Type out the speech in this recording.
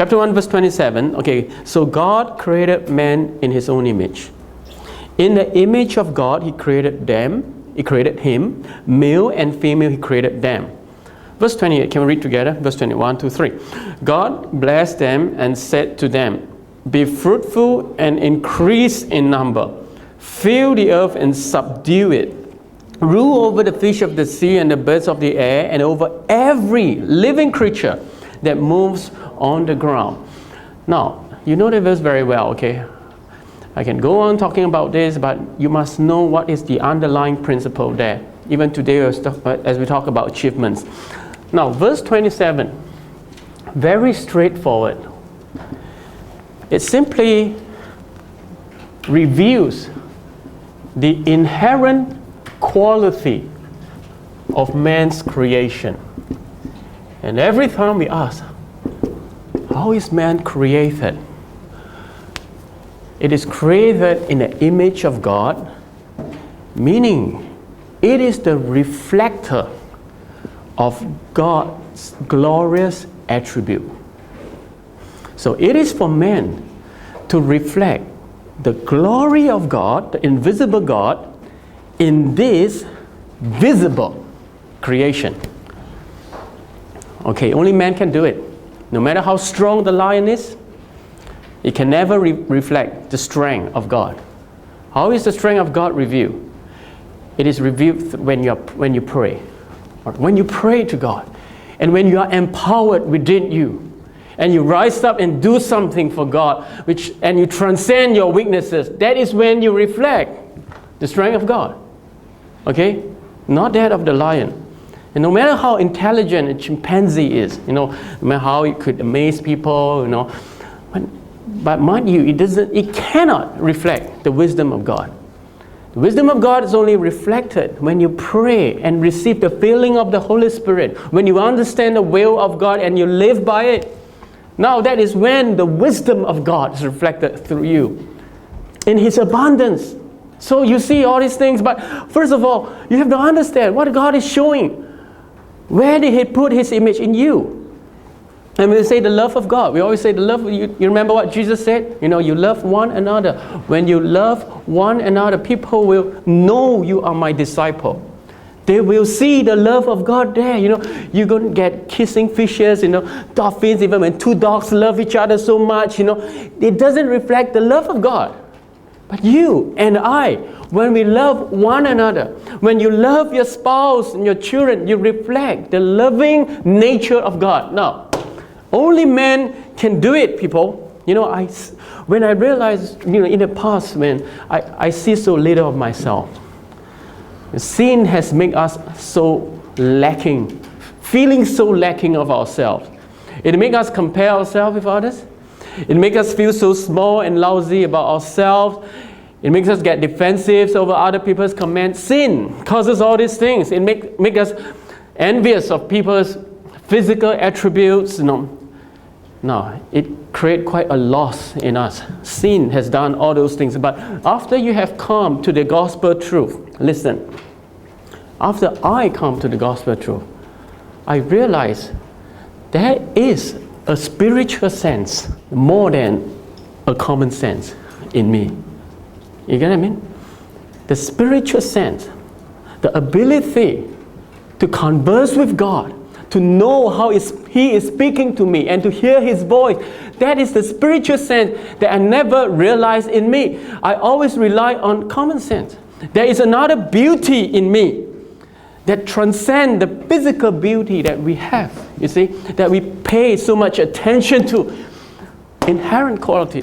Chapter 1, verse 27. Okay, so God created man in his own image. In the image of God, he created them. He created him. Male and female, he created them. Verse 28, can we read together? Verse 21, 2, 3. God blessed them and said to them, be fruitful and increase in number. Fill the earth and subdue it. Rule over the fish of the sea and the birds of the air and over every living creature that moves on the ground. Now, you know the verse very well, okay? I can go on talking about this, but you must know what is the underlying principle there. Even today, as we talk about achievements. Now, verse 27, very straightforward. It simply reveals the inherent quality of man's creation. And every time we ask, how is man created? It is created in the image of God, meaning it is the reflector of God's glorious attribute. So it is for man to reflect the glory of God, the invisible God, in this visible creation. Okay, only man can do it. No matter how strong the lion is, it can never reflect the strength of God. How is the strength of God revealed? It is revealed when you pray. Or when you pray to God. And when you are empowered within you. And you rise up and do something for God. And you transcend your weaknesses. That is when you reflect the strength of God. Okay? Not that of the lion. And no matter how intelligent a chimpanzee is, no matter how it could amaze people, but mind you, it cannot reflect the wisdom of God. The wisdom of God is only reflected when you pray and receive the filling of the Holy Spirit, when you understand the will of God and you live by it. Now that is when the wisdom of God is reflected through you in His abundance. So you see all these things, but first of all, you have to understand what God is showing. Where did He put His image in you? And we say the love of God. We always say the love. You remember what Jesus said? You love one another. When you love one another, people will know you are my disciple. They will see the love of God there. You're going to get kissing fishes, dolphins, even when two dogs love each other so much, it doesn't reflect the love of God. But you and I, when we love one another, when you love your spouse and your children, you reflect the loving nature of God. Now, only man can do it, people. When I realized, in the past, when I see so little of myself. Sin has made us so lacking, feeling so lacking of ourselves. It makes us compare ourselves with others. It makes us feel so small and lousy about ourselves. It makes us get defensive over other people's comments. Sin causes all these things. It makes us envious of people's physical attributes. No, it creates quite a loss in us. Sin has done all those things. But after you have come to the gospel truth, listen. After I come to the gospel truth, I realize there is a spiritual sense more than a common sense in me. You get what I mean? The spiritual sense, the ability to converse with God, to know how He is speaking to me and to hear His voice. That is the spiritual sense that I never realized in me. I always rely on common sense. There is another beauty in me that transcends the physical beauty that we have, you see, that we pay so much attention to. Inherent quality.